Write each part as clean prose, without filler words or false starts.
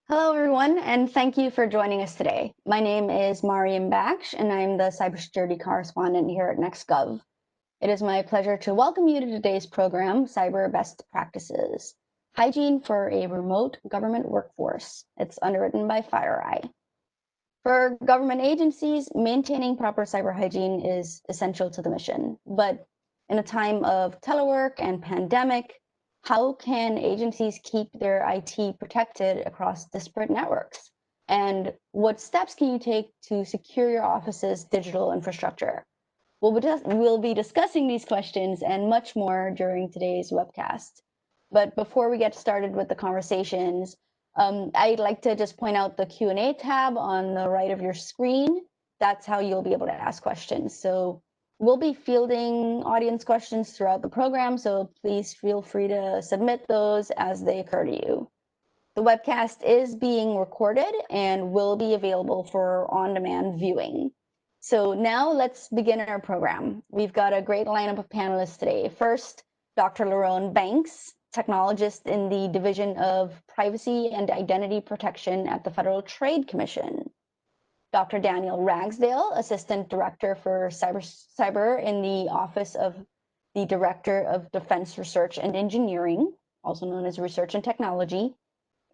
Hello, everyone, and thank you for joining us today. My name is Mariam Baksh, and I'm the cybersecurity correspondent here at Nextgov. It is my pleasure to welcome you to today's program, Cyber Best Practices, Hygiene for a Remote Government Workforce. It's underwritten by FireEye. For government agencies, maintaining proper cyber hygiene is essential to the mission. But in a time of telework and pandemic, how can agencies keep their IT protected across disparate networks? And what steps can you take to secure your office's digital infrastructure? We'll be discussing these questions and much more during today's webcast. But before we get started with the conversations, I'd like to just point out the Q&A tab on the right of your screen. That's how you'll be able to ask questions. So we'll be fielding audience questions throughout the program, so please feel free to submit those as they occur to you. The webcast is being recorded and will be available for on-demand viewing. So now let's begin our program. We've got a great lineup of panelists today. First, Dr. Ronald Banks, technologist in the Division of Privacy and Identity Protection at the Federal Trade Commission. Dr. Daniel Ragsdale, Assistant Director for Cyber in the Office of the Director of Defense Research and Engineering, also known as Research and Technology,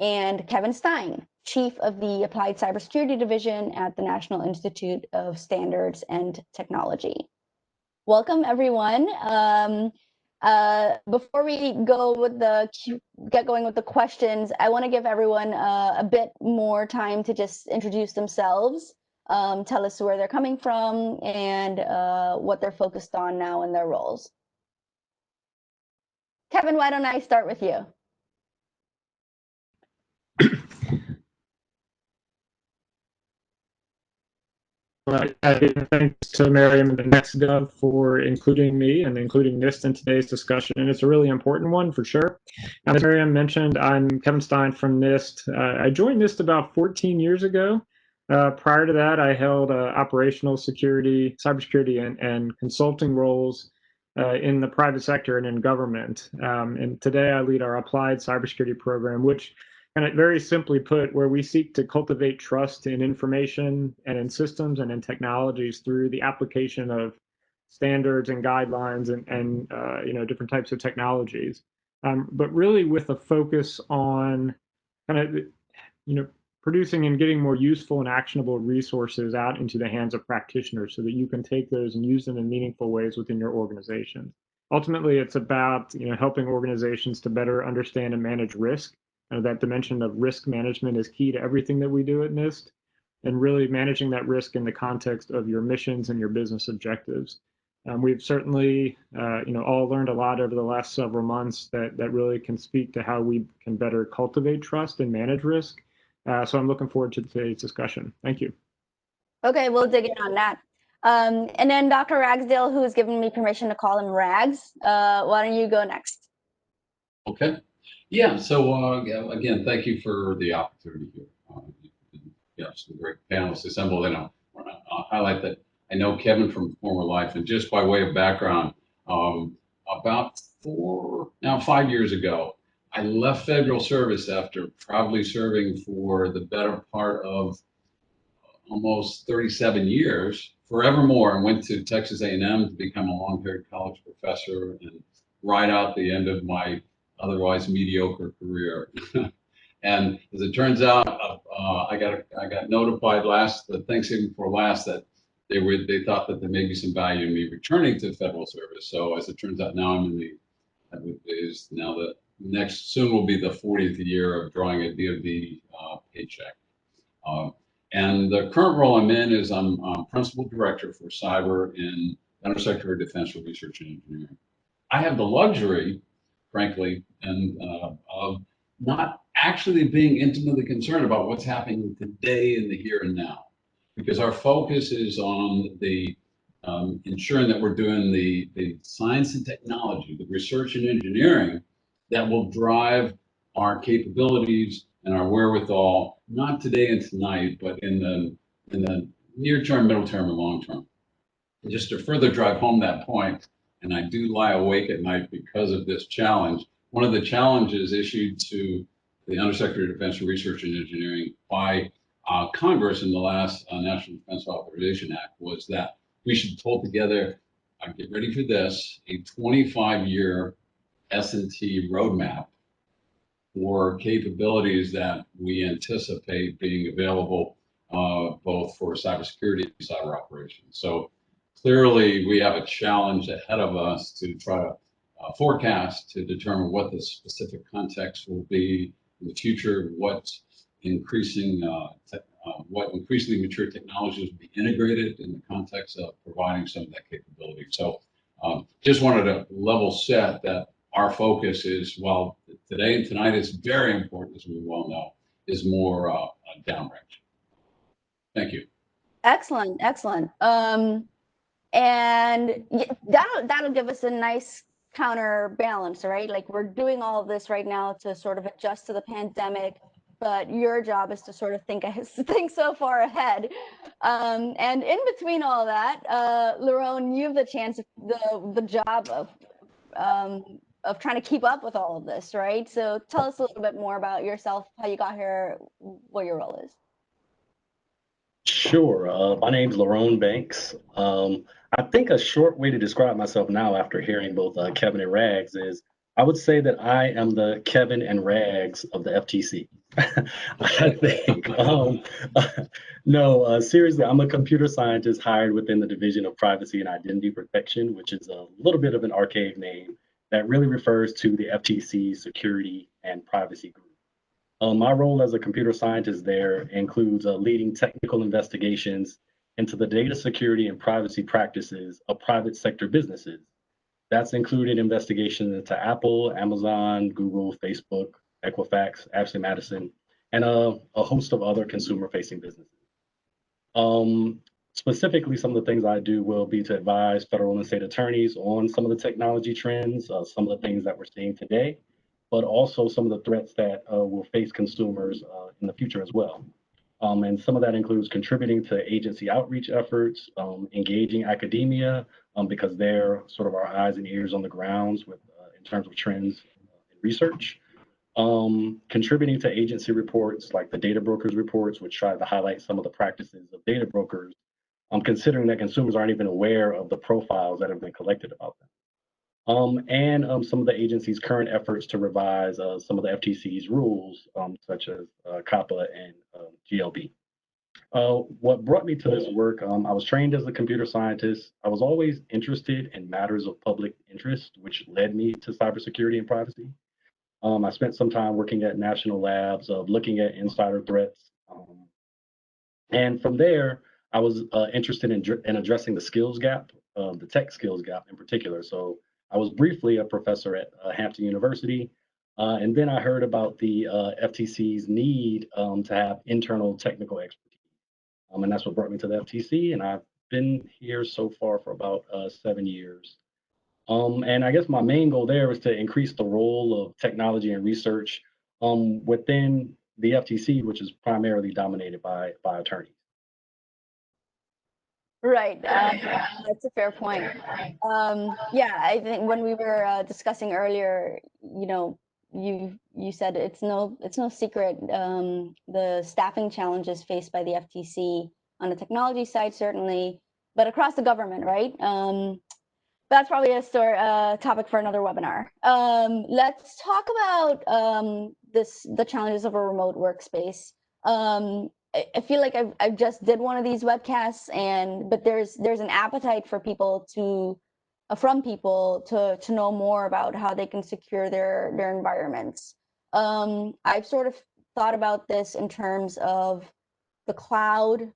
and Kevin Stein, Chief of the Applied Cybersecurity Division at the National Institute of Standards and Technology. Welcome, everyone. Before we get going with the questions, I want to give everyone a bit more time to just introduce themselves, tell us where they're coming from, and what they're focused on now in their roles. Kevin, why don't I start with you? Thanks to Mariam and Nextgov for including me and including NIST in today's discussion. And it's a really important one for sure. As Mariam mentioned, I'm Kevin Stein from NIST. I joined NIST about 14 years ago. Prior to that, I held operational security, cybersecurity, and consulting roles in the private sector and in government. And today I lead our applied cybersecurity program, which kind of very simply put, where we seek to cultivate trust in information and in systems and in technologies through the application of standards and guidelines and different types of technologies, but really with a focus on kind of producing and getting more useful and actionable resources out into the hands of practitioners so that you can take those and use them in meaningful ways within your organization. Ultimately, it's about helping organizations to better understand and manage risk. That dimension of risk management is key to everything that we do at NIST, and really managing that risk in the context of your missions and your business objectives. We've certainly, all learned a lot over the last several months that really can speak to how we can better cultivate trust and manage risk. So I'm looking forward to today's discussion. Thank you. Okay, we'll dig in on that. And then Dr. Ragsdale, who has given me permission to call him Rags, why don't you go next? Okay. Yeah, so again, thank you for the opportunity here. Some great panelists assembled, and I want to highlight that I know Kevin from former life, and just by way of background, about 5 years ago, I left federal service after probably serving for the better part of almost 37 years, forevermore, and went to Texas A&M to become a long-haired college professor and ride out the end of my otherwise mediocre career. And as it turns out, I got notified the Thanksgiving before last that they thought that there may be some value in me returning to federal service. So as it turns out, now I'm in the soon will be the 40th year of drawing a DoD paycheck. And the current role I'm in is I'm Principal Director for Cyber in Undersecretary of Defense for Research and Engineering. I have the luxury, frankly, and of not actually being intimately concerned about what's happening today in the here and now, because our focus is on the ensuring that we're doing the science and technology, the research and engineering that will drive our capabilities and our wherewithal, not today and tonight, but in the near term, middle term, and long term. And just to further drive home that point, and I do lie awake at night because of this challenge. One of the challenges issued to the Undersecretary of Defense for Research and Engineering by Congress in the last National Defense Authorization Act was that we should pull together, get ready for this, a 25-year S&T roadmap for capabilities that we anticipate being available both for cybersecurity and cyber operations. So clearly we have a challenge ahead of us to try to forecast to determine what the specific context will be in the future, what increasingly mature technologies will be integrated in the context of providing some of that capability. So just wanted to level set that our focus is, while today and tonight is very important, as we well know, is more downrange. Thank you. Excellent, excellent. And that'll give us a nice counterbalance, right? Like, we're doing all of this right now to sort of adjust to the pandemic, but your job is to sort of think so far ahead. And in between all that, Lerone, you have the chance, the job of trying to keep up with all of this, right? So tell us a little bit more about yourself, how you got here, what your role is. Sure. My name's Ronald Banks. I think a short way to describe myself now, after hearing both Kevin and Rags, is I would say that I am the Kevin and Rags of the FTC. I think. No, seriously, I'm a computer scientist hired within the Division of Privacy and Identity Protection, which is a little bit of an archaic name that really refers to the FTC Security and Privacy Group. My role as a computer scientist there includes leading technical investigations into the data security and privacy practices of private sector businesses. That's included investigations into Apple, Amazon, Google, Facebook, Equifax, Ashley Madison, and a host of other consumer-facing businesses. Specifically, some of the things I do will be to advise federal and state attorneys on some of the technology trends, some of the things that we're seeing today, but also some of the threats that will face consumers in the future as well. And some of that includes contributing to agency outreach efforts, engaging academia, because they're sort of our eyes and ears on the grounds with in terms of trends in research. Contributing to agency reports like the data brokers reports, which try to highlight some of the practices of data brokers, considering that consumers aren't even aware of the profiles that have been collected about them. And some of the agency's current efforts to revise some of the FTC's rules, such as COPPA and GLB. What brought me to this work, I was trained as a computer scientist. I was always interested in matters of public interest, which led me to cybersecurity and privacy. I spent some time working at national labs, looking at insider threats. And from there, I was interested in addressing the skills gap, the tech skills gap in particular. So I was briefly a professor at Hampton University, and then I heard about the FTC's need to have internal technical expertise. And that's what brought me to the FTC, and I've been here so far for about 7 years. And I guess my main goal there was to increase the role of technology and research within the FTC, which is primarily dominated by attorneys. Right, that's a fair point. Yeah, I think when we were discussing earlier, you know, you said it's no secret the staffing challenges faced by the FTC on the technology side, certainly, but across the government, right? That's probably a topic for another webinar. Let's talk about the challenges of a remote workspace. I feel like I've just did one of these webcasts, but there's an appetite for people from people to know more about how they can secure their environments. I've sort of thought about this in terms of the cloud,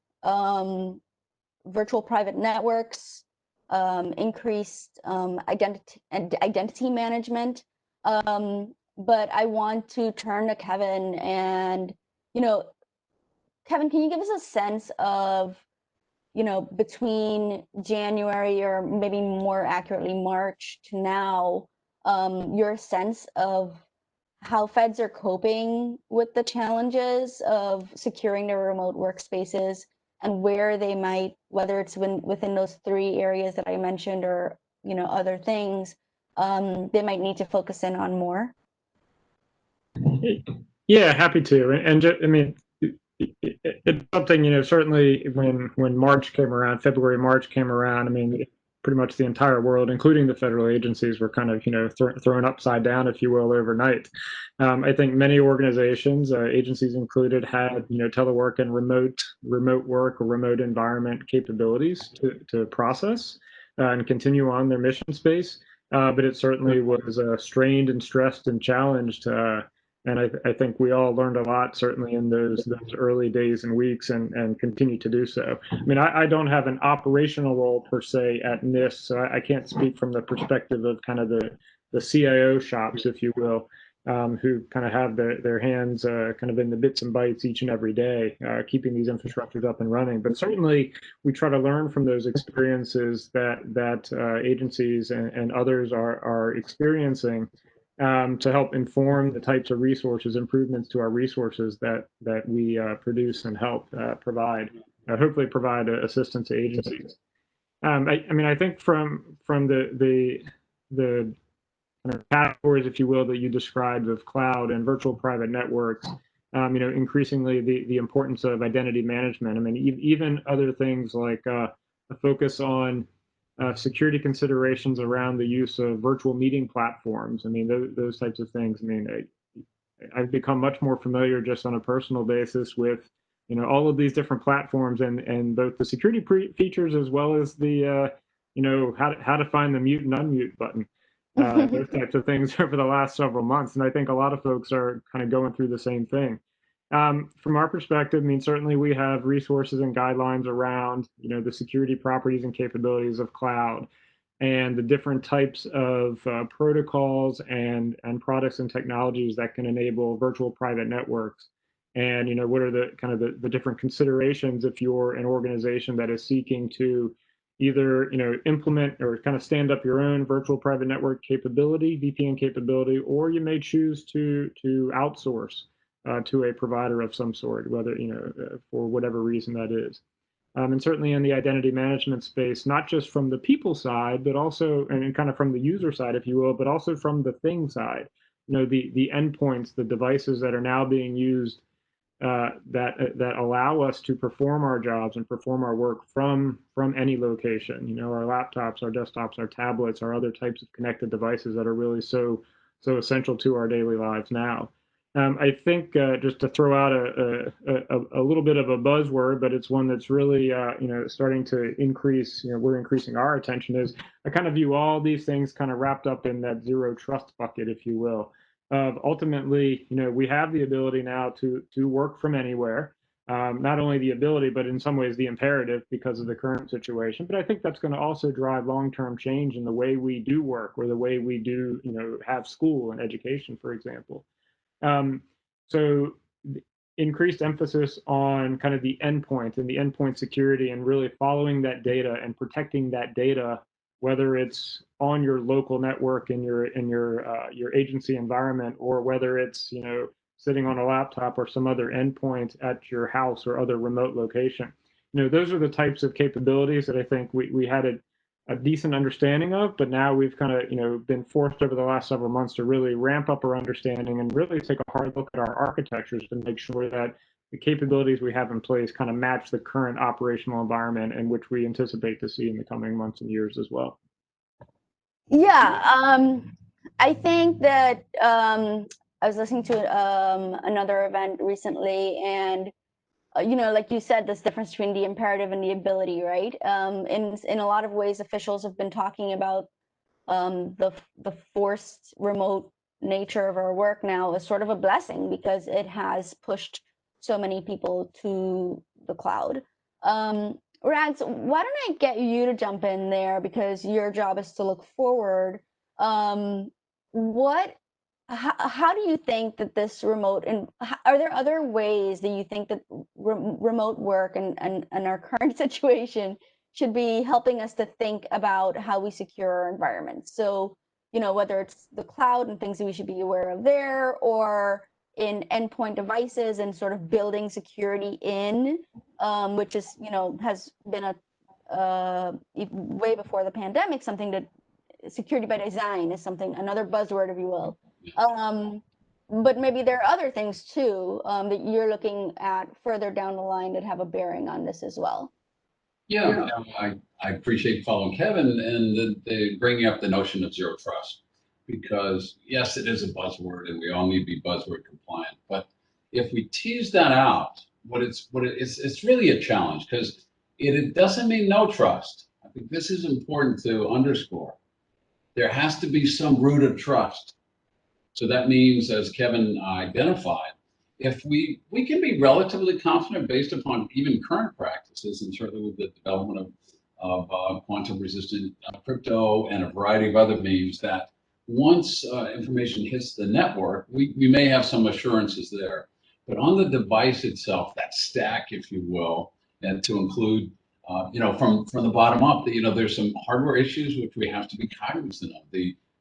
virtual private networks, increased identity management. But I want to turn to Kevin and, Kevin, can you give us a sense of, between January or maybe more accurately March to now, your sense of how feds are coping with the challenges of securing their remote workspaces and where they might, whether it's within those 3 areas that I mentioned or, other things, they might need to focus in on more? Yeah, happy to. And I mean, it's something, certainly when March came around, February, March came around, I mean, pretty much the entire world, including the federal agencies, were kind of, thrown upside down, if you will, overnight. I think many organizations, agencies included, had, telework and remote work or remote environment capabilities to process and continue on their mission space. But it certainly was strained and stressed and challenged. And I think we all learned a lot, certainly in those early days and weeks, and continue to do so. I mean, I don't have an operational role per se at NIST, so I can't speak from the perspective of kind of the CIO shops, if you will, who kind of have their hands kind of in the bits and bytes each and every day, keeping these infrastructures up and running. But certainly, we try to learn from those experiences that agencies and others are experiencing, to help inform the types of resources, improvements to our resources that we produce and help provide, hopefully provide assistance to agencies. I mean, I think from the kind of categories, if you will, that you described of cloud and virtual private networks, increasingly the importance of identity management. I mean, even other things like a focus on security considerations around the use of virtual meeting platforms. I mean, those types of things. I mean, I've become much more familiar just on a personal basis with, all of these different platforms and both the security features as well as the, how to find the mute and unmute button. Those types of things over the last several months. And I think a lot of folks are kind of going through the same thing. From our perspective, I mean, certainly we have resources and guidelines around, the security properties and capabilities of cloud and the different types of protocols and products and technologies that can enable virtual private networks. And, what are the kind of the different considerations if you're an organization that is seeking to either, implement or kind of stand up your own virtual private network capability, VPN capability, or you may choose to outsource to a provider of some sort, whether, for whatever reason that is. And certainly in the identity management space, not just from the people side, but also, and kind of from the user side, if you will, but also from the thing side, the endpoints, the devices that are now being used that allow us to perform our jobs and perform our work from any location. Our laptops, our desktops, our tablets, our other types of connected devices that are really so essential to our daily lives now. I think just to throw out a little bit of a buzzword, but it's one that's really starting to increase. We're increasing our attention. Is I kind of view all these things kind of wrapped up in that zero trust bucket, if you will. Ultimately, we have the ability now to work from anywhere. Not only the ability, but in some ways the imperative because of the current situation. But I think that's going to also drive long-term change in the way we do work or the way we do, have school and education, for example. So increased emphasis on kind of the endpoint and the endpoint security and really following that data and protecting that data, whether it's on your local network in your agency environment, or whether it's, sitting on a laptop or some other endpoint at your house or other remote location. Those are the types of capabilities that I think we had a decent understanding of, but now we've kind of, been forced over the last several months to really ramp up our understanding and really take a hard look at our architectures to make sure that the capabilities we have in place kind of match the current operational environment in which we anticipate to see in the coming months and years as well. Yeah, I think that I was listening to another event recently, and like you said, this difference between the imperative and the ability, right? In a lot of ways, officials have been talking about the forced remote nature of our work now as sort of a blessing because it has pushed so many people to the cloud. Rads, why don't I get you to jump in there because your job is to look forward. How do you think that this remote, and are there other ways that you think that remote work and our current situation should be helping us to think about how we secure our environments? So, whether it's the cloud and things that we should be aware of there, or in endpoint devices and sort of building security in, which is, has been way before the pandemic, something that security by design is something, another buzzword, if you will. But maybe there are other things too that you're looking at further down the line that have a bearing on this as well. Yeah, I appreciate following Kevin and the bringing up the notion of zero trust, because yes, it is a buzzword and we all need to be buzzword compliant. But if we tease that out, it's really a challenge, because it doesn't mean no trust. I think this is important to underscore. There has to be some root of trust. So that means, as Kevin identified, if we can be relatively confident based upon even current practices, and certainly with the development of quantum resistant crypto and a variety of other means, that once information hits the network, we may have some assurances there. But on the device itself, that stack, if you will, and to include, from the bottom up, there's some hardware issues which we have to be cognizant of.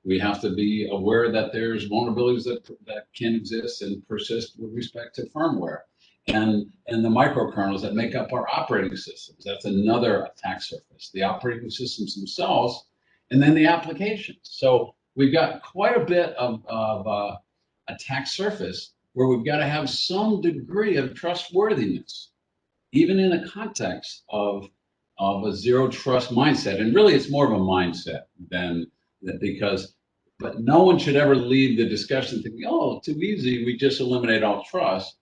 We have to be aware that there's vulnerabilities that can exist and persist with respect to firmware and the microkernels that make up our operating systems. That's another attack surface, the operating systems themselves, and then the applications. So we've got quite a bit of attack surface where we've got to have some degree of trustworthiness, even in the context of a zero trust mindset. And really, it's more of a mindset than that, but no one should ever leave the discussion thinking, oh, too easy, we just eliminate all trust.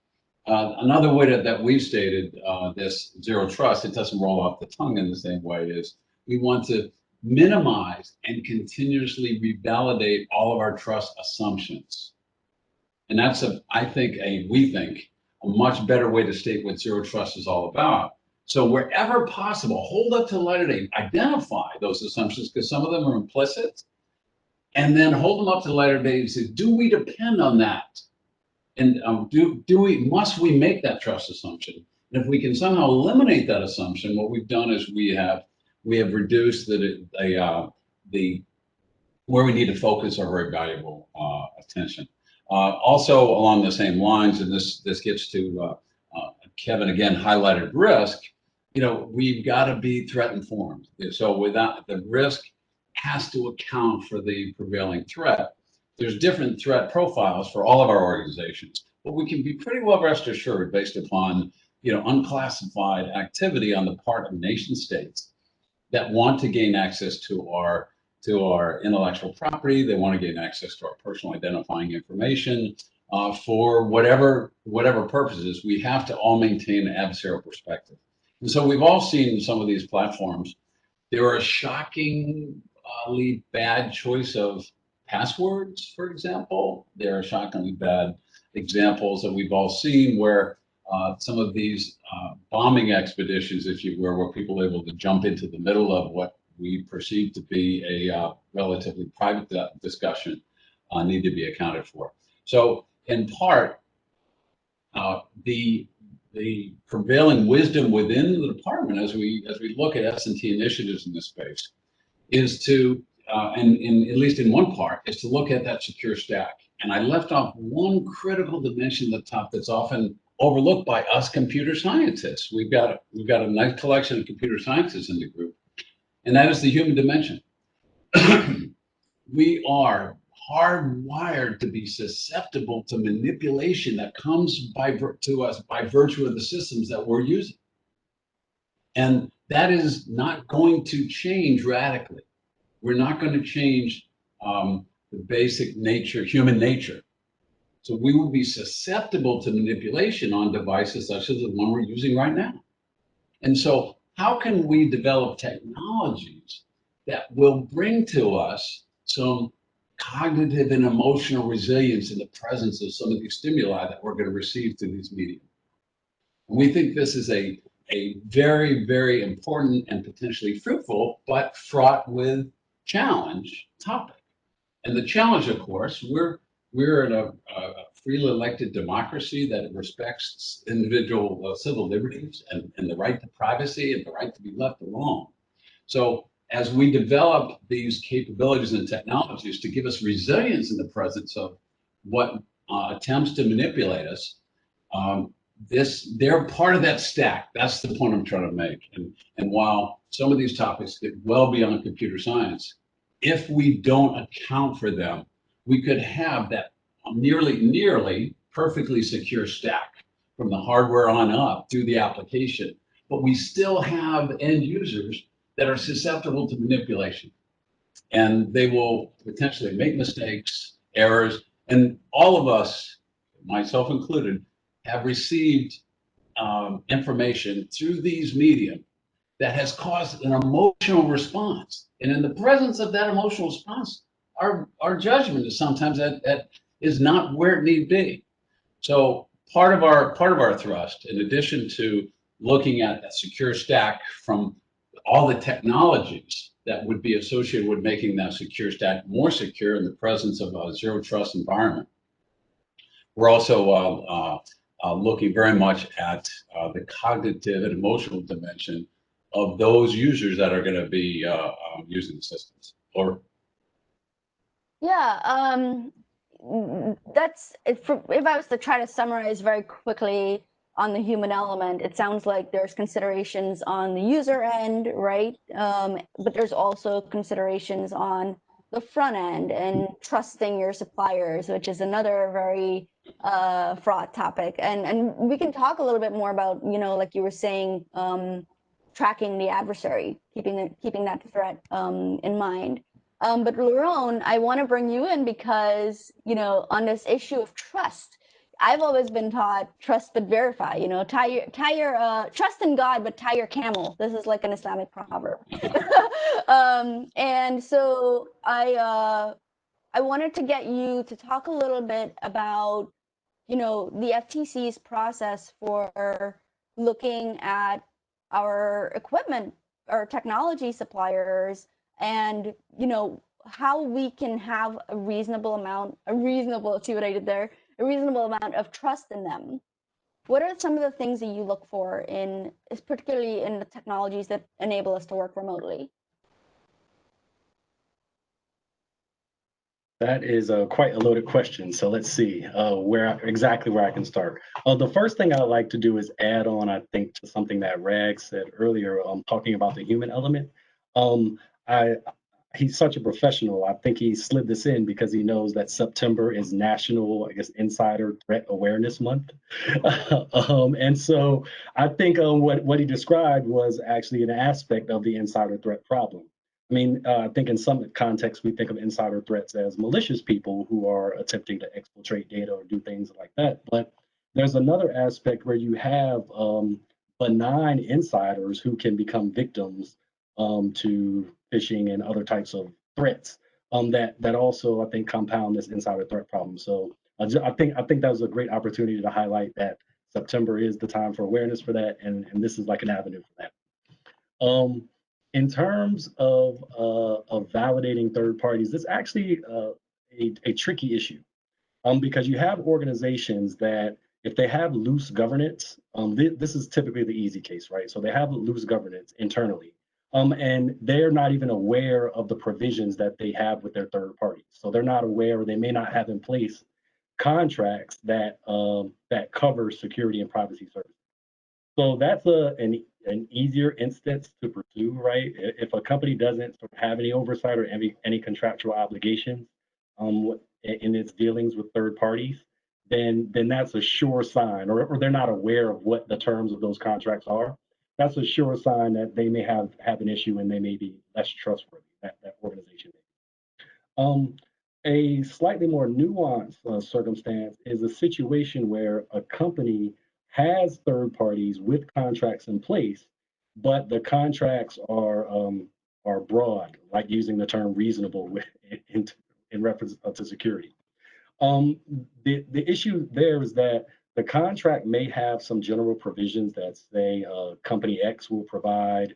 Another way that we've stated this zero trust, it doesn't roll off the tongue in the same way, is we want to minimize and continuously revalidate all of our trust assumptions. And that's we think, a much better way to state what zero trust is all about. So wherever possible, hold up to the light of day, identify those assumptions, because some of them are implicit, and then hold them up to the light of day and say, do we depend on that? And must we make that trust assumption? And if we can somehow eliminate that assumption, what we've done is we have reduced where we need to focus our very valuable attention. Also along the same lines, and this gets to Kevin again highlighted risk. We've got to be threat informed. So without the risk has to account for the prevailing threat. There's different threat profiles for all of our organizations, but we can be pretty well rest assured based upon unclassified activity on the part of nation states that want to gain access to our intellectual property. They want to gain access to our personal identifying information for whatever purposes. We have to all maintain an adversarial perspective. And so we've all seen some of these platforms. There are a shockingly bad choice of passwords, for example. There are shockingly bad examples that we've all seen where some of these bombing expeditions, if you will, where people are able to jump into the middle of what we perceive to be a relatively private discussion need to be accounted for. So in part, the prevailing wisdom within the department as we look at S&T initiatives in this space is to, and at least in one part, is to look at that secure stack. And I left off one critical dimension at the top that's often overlooked by us computer scientists. We've got a nice collection of computer scientists in the group, and that is the human dimension. We are hardwired to be susceptible to manipulation that comes to us by virtue of the systems that we're using. And that is not going to change radically. We're not going to change the basic nature, human nature. So we will be susceptible to manipulation on devices such as the one we're using right now. And so how can we develop technologies that will bring to us some cognitive and emotional resilience in the presence of some of these stimuli that we're going to receive through these media? We think this is a very, very important and potentially fruitful, but fraught with challenge topic. And the challenge, of course, we're in a freely elected democracy that respects individual civil liberties and the right to privacy and the right to be left alone. So as we develop these capabilities and technologies to give us resilience in the presence of what attempts to manipulate us, they're part of that stack. That's the point I'm trying to make. And while some of these topics get well beyond computer science, if we don't account for them, we could have that nearly perfectly secure stack from the hardware on up through the application. But we still have end users that are susceptible to manipulation. And they will potentially make mistakes, errors, and all of us, myself included, have received information through these medium that has caused an emotional response. And in the presence of that emotional response, our judgment is sometimes that is not where it need be. So part of our thrust, in addition to looking at that secure stack from all the technologies that would be associated with making that secure stack more secure in the presence of a zero trust environment, we're also looking very much at the cognitive and emotional dimension of those users that are going to be using the systems. Or Yeah, that's if I was to try to summarize very quickly on the human element, it sounds like there's considerations on the user end, right? But there's also considerations on the front end and trusting your suppliers, which is another very fraught topic. And we can talk a little bit more about, like you were saying, tracking the adversary, keeping that threat in mind. But Laurent, I want to bring you in because, on this issue of trust, I've always been taught trust but verify, tie your trust in God, but tie your camel. This is like an Islamic proverb. And so I wanted to get you to talk a little bit about, the FTC's process for looking at our equipment or technology suppliers and, how we can have a reasonable amount of trust in them. What are some of the things that you look for particularly in the technologies that enable us to work remotely? That is quite a loaded question. So let's see where I can start. The first thing I like to do is add on, I think, to something that Rag said earlier, talking about the human element. I He's such a professional. I think he slid this in because he knows that September is National, I guess, Insider Threat Awareness Month. And so I think what he described was actually an aspect of the insider threat problem. I mean, I think in some contexts, we think of insider threats as malicious people who are attempting to exfiltrate data or do things like that. But there's another aspect where you have benign insiders who can become victims to phishing and other types of threats that also, I think, compound this insider threat problem. So I think that was a great opportunity to highlight that September is the time for awareness for that, and this is like an avenue for that. In terms of validating third parties, it's actually a tricky issue because you have organizations that if they have loose governance, this is typically the easy case, right? So they have loose governance internally, and they're not even aware of the provisions that they have with their third parties. So they're not aware, or they may not have in place contracts that that cover security and privacy services. So that's an easier instance to pursue, right? If a company doesn't sort of have any oversight or any contractual obligations in its dealings with third parties, then that's a sure sign, or they're not aware of what the terms of those contracts are. That's a sure sign that they may have an issue and they may be less trustworthy. That organization. A slightly more nuanced circumstance is a situation where a company has third parties with contracts in place, but the contracts are broad, like using the term reasonable in reference to security. The issue there is that the contract may have some general provisions that say company X will provide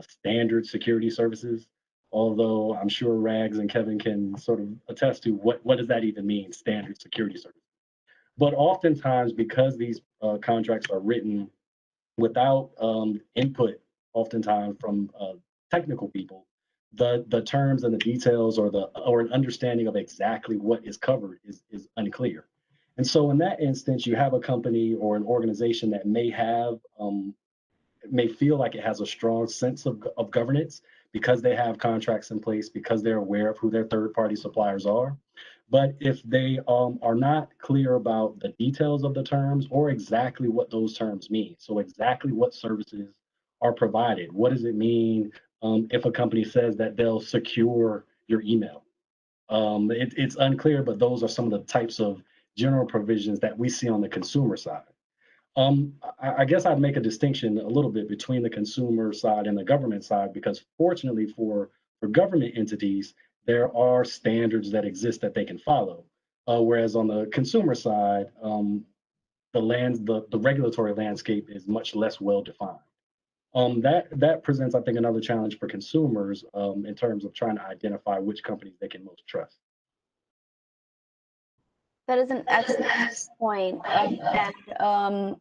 standard security services, although I'm sure Rags and Kevin can sort of attest to what does that even mean, standard security services. But oftentimes, because these contracts are written without input, oftentimes from technical people, the terms and the details or an understanding of exactly what is covered is unclear. And so in that instance, you have a company or an organization that may feel like it has a strong sense of governance because they have contracts in place, because they're aware of who their third party suppliers are. But if they are not clear about the details of the terms or exactly what those terms mean, so exactly what services are provided, what does it mean if a company says that they'll secure your email? It's unclear, but those are some of the types of general provisions that we see on the consumer side. I guess I'd make a distinction a little bit between the consumer side and the government side, because fortunately for government entities, there are standards that exist that they can follow. Whereas on the consumer side, the regulatory landscape is much less well defined. That presents, I think, another challenge for consumers in terms of trying to identify which companies they can most trust. That is an excellent point, and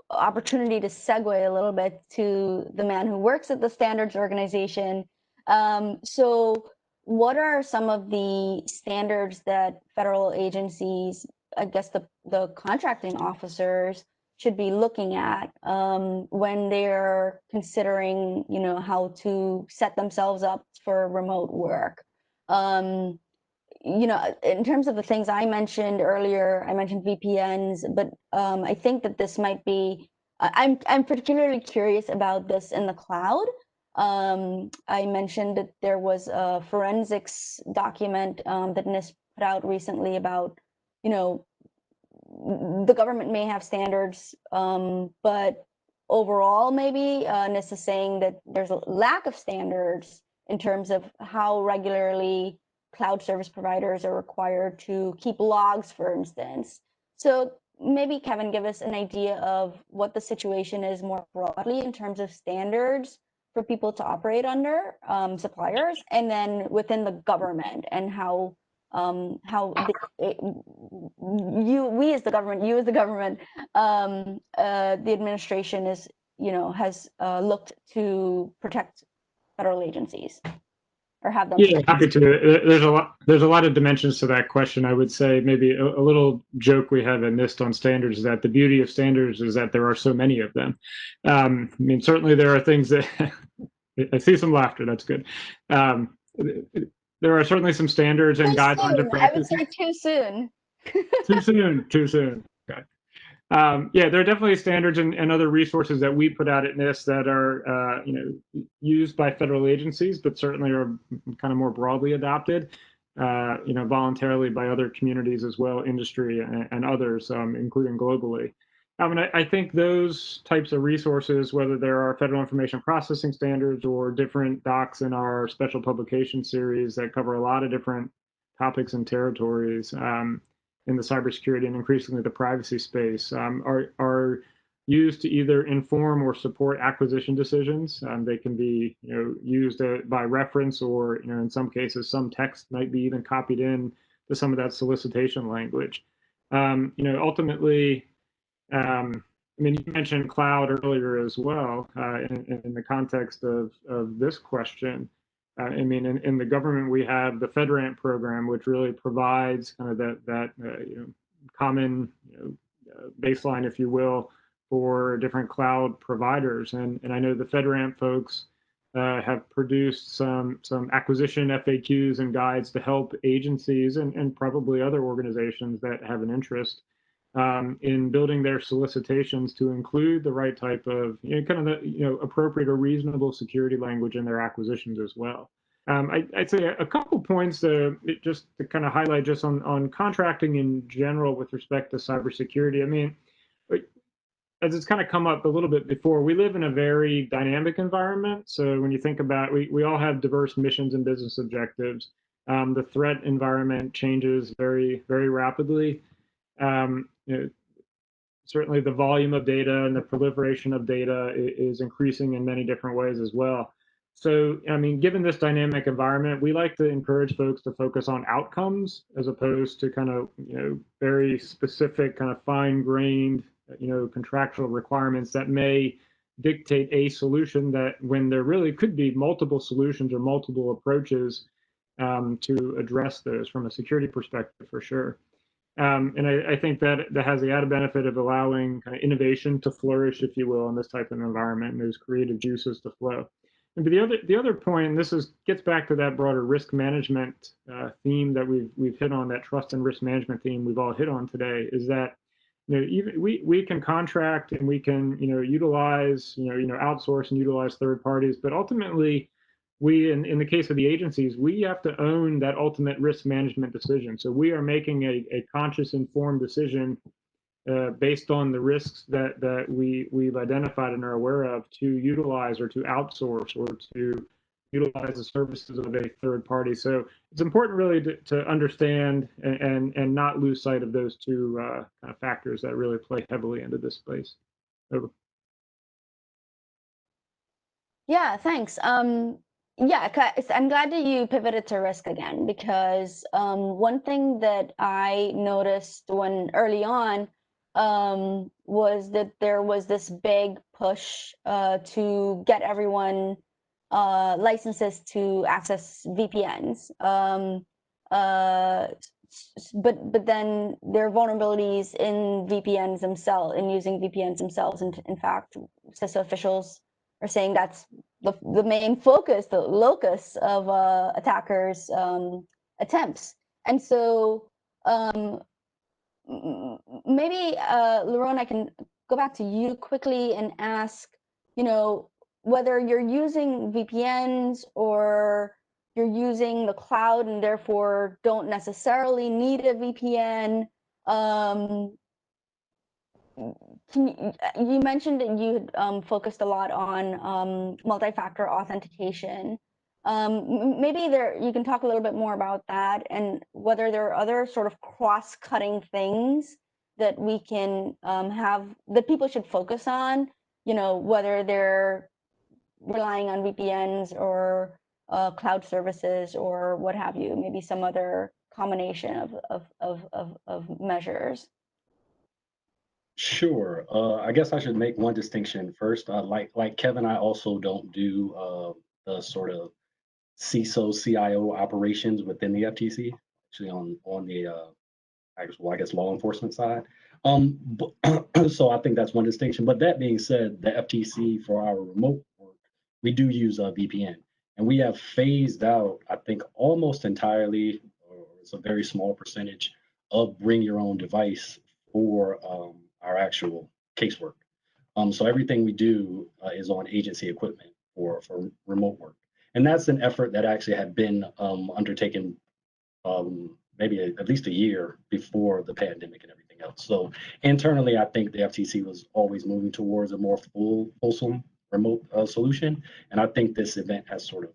opportunity to segue a little bit to the man who works at the standards organization. So what are some of the standards that federal agencies, I guess the contracting officers, should be looking at when they're considering, how to set themselves up for remote work? In terms of the things I mentioned earlier, I mentioned VPNs, but I think that this might be, I'm particularly curious about this in the cloud. I mentioned that there was a forensics document that NIST put out recently about, the government may have standards, but overall, maybe NIST is saying that there's a lack of standards in terms of how regularly cloud service providers are required to keep logs, for instance. So maybe, Kevin, give us an idea of what the situation is more broadly in terms of standards for people to operate under, suppliers, and then within the government, and how we as the government, the administration is, has looked to protect federal agencies. Or have them. Yeah, happy to. There's a lot of dimensions to that question. I would say maybe a little joke we have in NIST on standards is that the beauty of standards is that there are so many of them. I mean, certainly there are things that I see some laughter. That's good. There are certainly some standards and guidelines and practices. I would say too soon. Too soon. Too soon. Okay. Yeah, there are definitely standards and other resources that we put out at NIST that are, used by federal agencies, but certainly are kind of more broadly adopted, voluntarily by other communities as well, industry and others, including globally. I think those types of resources, whether there are federal information processing standards or different docs in our special publication series that cover a lot of different topics and territories, in the cybersecurity and increasingly the privacy space, are used to either inform or support acquisition decisions. They can be, used by reference, or in some cases, some text might be even copied in to some of that solicitation language. Ultimately, you mentioned cloud earlier as well, in the context of this question. In the government, we have the FedRAMP program, which really provides kind of that common baseline, if you will, for different cloud providers. And I know the FedRAMP folks have produced some acquisition FAQs and guides to help agencies and probably other organizations that have an interest in building their solicitations to include the right type of appropriate or reasonable security language in their acquisitions as well. I'd say a couple points just to kind of highlight just on contracting in general with respect to cybersecurity. As it's kind of come up a little bit before, we live in a very dynamic environment. So when you think about, we all have diverse missions and business objectives. The threat environment changes very, very rapidly. Certainly the volume of data and the proliferation of data is increasing in many different ways as well. So, given this dynamic environment, we like to encourage folks to focus on outcomes as opposed to kind of, very specific, kind of fine-grained, contractual requirements that may dictate a solution, that when there really could be multiple solutions or multiple approaches to address those from a security perspective, for sure. And I think that has the added benefit of allowing kind of innovation to flourish, if you will, in this type of environment, and those creative juices to flow. But the other point, and this gets back to that broader risk management theme that we've hit on, that trust and risk management theme we've all hit on today, is that even we can contract and we can utilize outsource and utilize third parties, but ultimately we in the case of the agencies, we have to own that ultimate risk management decision. So we are making a conscious, informed decision based on the risks that we've identified and are aware of, to utilize or to outsource or to utilize the services of a third party. So it's important really to understand and not lose sight of those two kind of factors that really play heavily into this space. Over. Yeah, thanks. Yeah, I'm glad that you pivoted to risk again, because one thing that I noticed when early on was that there was this big push to get everyone licenses to access VPNs. But then there are vulnerabilities in VPNs themselves, in using VPNs themselves. And in fact, CISA officials are saying that's the main focus, the locus of attackers' attempts. And so maybe, Laron, I can go back to you quickly and ask, whether you're using VPNs or you're using the cloud and therefore don't necessarily need a VPN. You mentioned that you had focused a lot on multi-factor authentication. Maybe you can talk a little bit more about that, and whether there are other sort of cross-cutting things that we can have, that people should focus on, whether they're relying on VPNs or cloud services or what have you, maybe some other combination of measures. Sure. I guess I should make one distinction first. Like Kevin, I also don't do the sort of CISO, CIO operations within the FTC, actually on the I guess law enforcement side. So I think that's one distinction. But that being said, the FTC, for our remote work, we do use a VPN, and we have phased out, I think, almost entirely, or it's a very small percentage of bring your own device for our actual casework. So everything we do is on agency equipment for remote work. And that's an effort that actually had been undertaken maybe at least a year before the pandemic and everything else. So internally, I think the FTC was always moving towards a more fulsome remote solution. And I think this event has sort of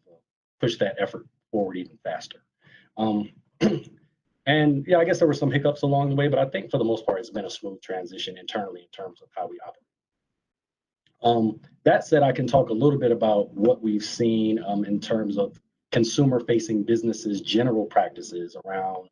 pushed that effort forward even faster. And yeah, I guess there were some hiccups along the way, but I think for the most part, it's been a smooth transition internally in terms of how we operate. That said, I can talk a little bit about what we've seen in terms of consumer-facing businesses' general practices around